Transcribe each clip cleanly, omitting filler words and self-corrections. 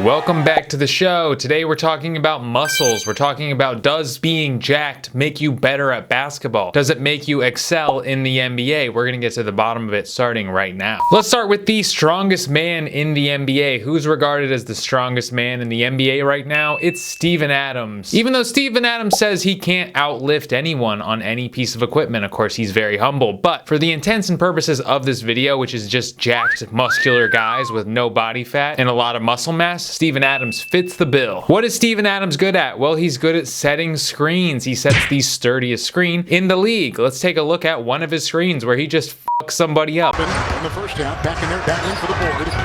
welcome back to the show. Today we're talking about muscles. We're talking about, does being jacked make you better at basketball? Does it make you excel in the NBA? We're gonna get to the bottom of it starting right now. Let's start with the strongest man in the NBA. Who's regarded as the strongest man in the NBA right now? It's Steven Adams. Even though Steven Adams says he can't outlift anyone on any piece of equipment, of course he's very humble, but for the intents and purposes of this video, which is just jacked muscular guys with no body fat and a lot of muscle mass, Steven Adams fits the bill. What is Steven Adams good at? Well, he's good at setting screens. He sets the sturdiest screen in the league. Let's take a look at one of his screens where he just fucks somebody up. In the first half, back in there, back in for the board.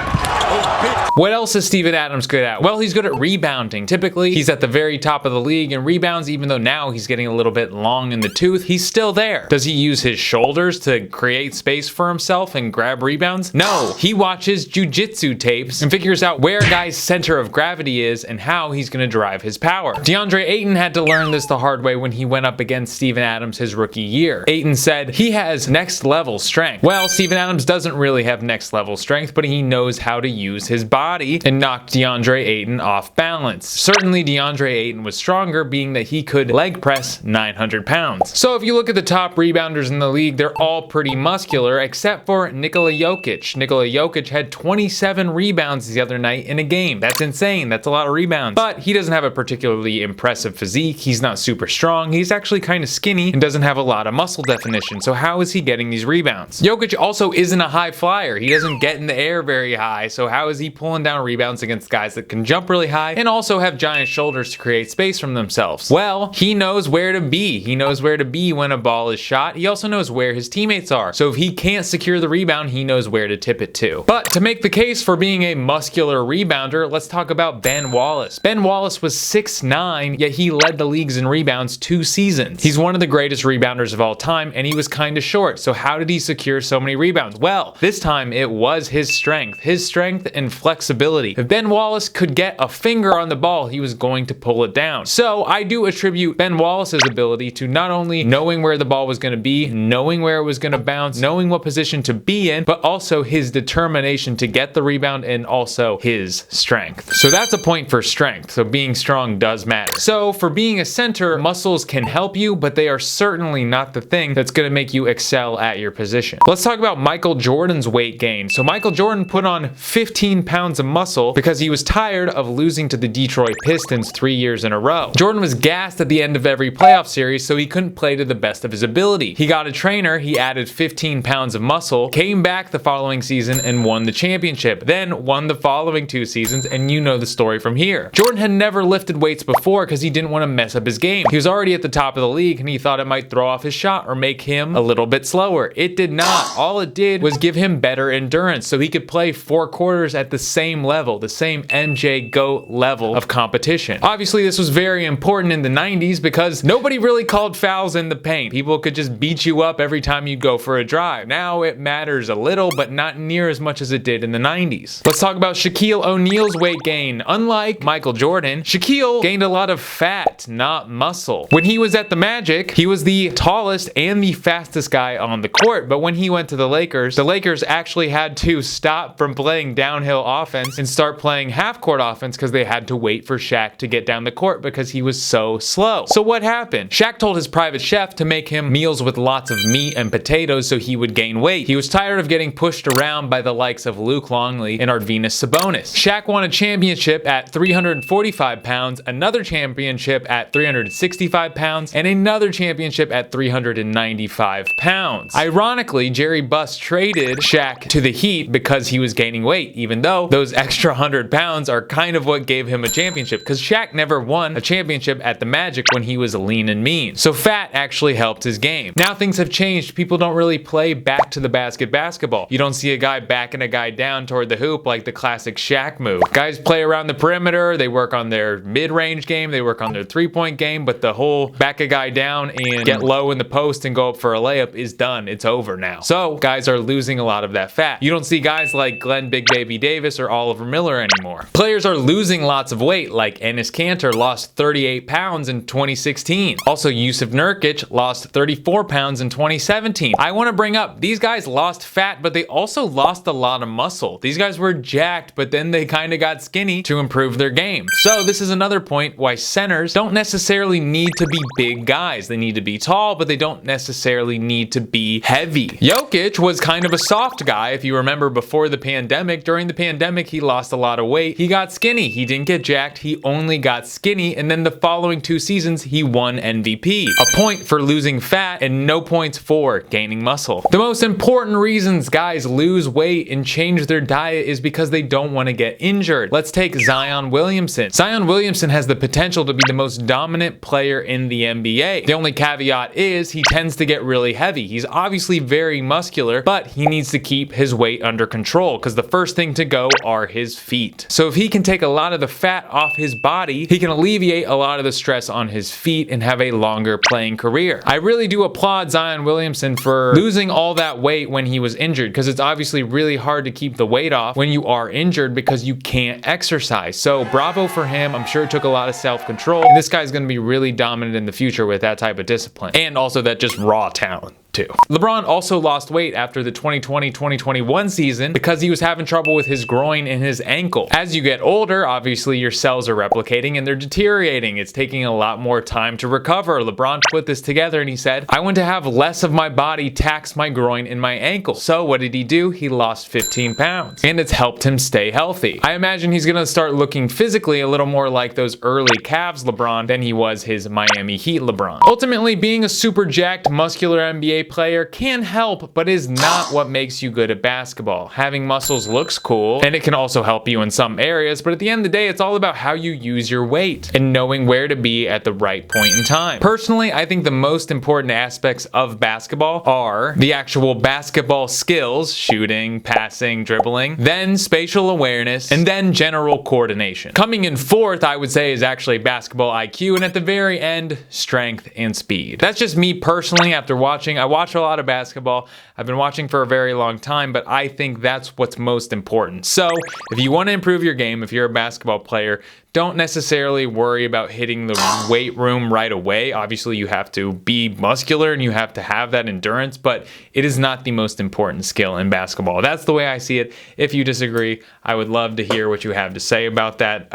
What else is Steven Adams good at? Well, he's good at rebounding. Typically, he's at the very top of the league in rebounds, even though now he's getting a little bit long in the tooth. He's still there. Does he use his shoulders to create space for himself and grab rebounds? No. He watches jiu-jitsu tapes and figures out where a guy's center of gravity is and how he's going to drive his power. Deadre Ayton had to learn this the hard way when he went up against Steven Adams his rookie year. Ayton said he has next level strength. Well, Steven Adams doesn't really have next level strength, but he knows how to use his body and knocked Deadre Ayton off balance. Certainly Deadre Ayton was stronger, being that he could leg press 900 pounds. So if you look at the top rebounders in the league, they're all pretty muscular except for Nikola Jokic. Nikola Jokic had 27 rebounds the other night in a game. That's insane. That's a lot of rebounds. But he doesn't have a particularly impressive physique. He's not super strong. He's actually kind of skinny and doesn't have a lot of muscle definition. So how is he getting these rebounds? Jokic also isn't a high flyer. He doesn't get in the air very high. So how is he pulling down rebounds against guys that can jump really high and also have giant shoulders to create space from themselves? Well, he knows where to be. He knows where to be when a ball is shot. He also knows where his teammates are. So if he can't secure the rebound, he knows where to tip it to. But to make the case for being a muscular rebounder, let's talk about Ben Wallace. Ben Wallace was 6'9", yet he led the leagues in rebounds 2 seasons. He's one of the greatest rebounders of all time, and he was kind of short. So how did he secure so many rebounds? Well, this time it was his strength and flexibility. If Ben Wallace could get a finger on the ball, he was going to pull it down. So I do attribute Ben Wallace's ability to not only knowing where the ball was going to be, knowing where it was going to bounce, knowing what position to be in, but also his determination to get the rebound and also his strength. So that's a point for strength. So being strong does matter. So for being a center, muscles can help you, but they are certainly not the thing that's going to make you excel at your position. Let's talk about Michael Jordan's weight gain. So Michael Jordan put on 15 pounds of muscle because he was tired of losing to the Detroit Pistons 3 years in a row. Jordan was gassed at the end of every playoff series, so he couldn't play to the best of his ability. He got a trainer, he added 15 pounds of muscle, came back the following season and won the championship, then won the following 2 seasons, and you know the story from here. Jordan had never lifted weights before because he didn't want to mess up his game. He was already at the top of the league and he thought it might throw off his shot or make him a little bit slower. It did not. All it did was give him better endurance so he could play 4 quarters at the same level, the same MJ GOAT level of competition. Obviously, this was very important in the 90s because nobody really called fouls in the paint. People could just beat you up every time you go for a drive. Now it matters a little, but not near as much as it did in the 90s. Let's talk about Shaquille O'Neal's weight gain. Unlike Michael Jordan, Shaquille gained a lot of fat, not muscle. When he was at the Magic, he was the tallest and the fastest guy on the court, but when he went to the Lakers actually had to stop from playing downhill offense and start playing half-court offense because they had to wait for Shaq to get down the court because he was so slow. So what happened? Shaq told his private chef to make him meals with lots of meat and potatoes so he would gain weight. He was tired of getting pushed around by the likes of Luke Longley and Arvydas Sabonis. Shaq won a championship at 345 pounds, another championship at 365 pounds, and another championship at 395 pounds. Ironically, Jerry Buss traded Shaq to the Heat because he was gaining weight, even though those extra 100 pounds are kind of what gave him a championship, because Shaq never won a championship at the Magic when he was lean and mean. So fat actually helped his game. Now things have changed. People don't really play back to the basket basketball. You don't see a guy backing a guy down toward the hoop like the classic Shaq move. Guys play around the perimeter, they work on their mid-range game, they work on their three-point game, but the whole back a guy down and get low in the post and go up for a layup is done. It's over now. So guys are losing a lot of that fat. You don't see guys like Glenn Big Baby Davis or Oliver Miller anymore. Players are losing lots of weight, like Enes Kanter lost 38 pounds in 2016. Also, Jusuf Nurkic lost 34 pounds in 2017. I want to bring up, these guys lost fat, but they also lost a lot of muscle. These guys were jacked, but then they kind of got got skinny to improve their game. So this is another point why centers don't necessarily need to be big guys. They need to be tall, but they don't necessarily need to be heavy. Jokic was kind of a soft guy, if you remember, before the pandemic. During the pandemic, he lost a lot of weight. He got skinny. He didn't get jacked. He only got skinny. And then the following 2 seasons, he won MVP. A point for losing fat and no points for gaining muscle. The most important reasons guys lose weight and change their diet is because they don't want to get injured. Let's take Zion Williamson. Zion Williamson has the potential to be the most dominant player in the NBA. The only caveat is he tends to get really heavy. He's obviously very muscular, but he needs to keep his weight under control because the first thing to go are his feet. So if he can take a lot of the fat off his body, he can alleviate a lot of the stress on his feet and have a longer playing career. I really do applaud Zion Williamson for losing all that weight when he was injured, because it's obviously really hard to keep the weight off when you are injured because you can't exercise. So bravo for him. I'm sure it took a lot of self-control. And this guy's going to be really dominant in the future with that type of discipline. And also that just raw talent too. LeBron also lost weight after the 2020-2021 season because he was having trouble with his groin and his ankle. As you get older, obviously your cells are replicating and they're deteriorating. It's taking a lot more time to recover. LeBron put this together and he said, I want to have less of my body tax my groin and my ankle. So what did he do? He lost 15 pounds and it's helped him stay healthy. I imagine he's going to start looking physically a little more like those early Cavs LeBron than he was his Miami Heat LeBron. Ultimately, being a super jacked, muscular NBA player can help, but is not what makes you good at basketball. Having muscles looks cool, and it can also help you in some areas, but at the end of the day, it's all about how you use your weight and knowing where to be at the right point in time. Personally, I think the most important aspects of basketball are the actual basketball skills, shooting, passing, dribbling, then spatial awareness, and then general coordination. Coming in fourth, I would say, is actually basketball IQ, and at the very end, strength and speed. That's just me personally after watching. I watch a lot of basketball. I've been watching for a very long time, but I think that's what's most important. So if you want to improve your game, if you're a basketball player, don't necessarily worry about hitting the weight room right away. Obviously, you have to be muscular and you have to have that endurance, but it is not the most important skill in basketball. That's the way I see it. If you disagree, I would love to hear what you have to say about that.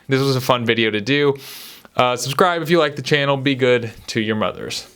This was a fun video to do. Subscribe if you like the channel. Be good to your mothers.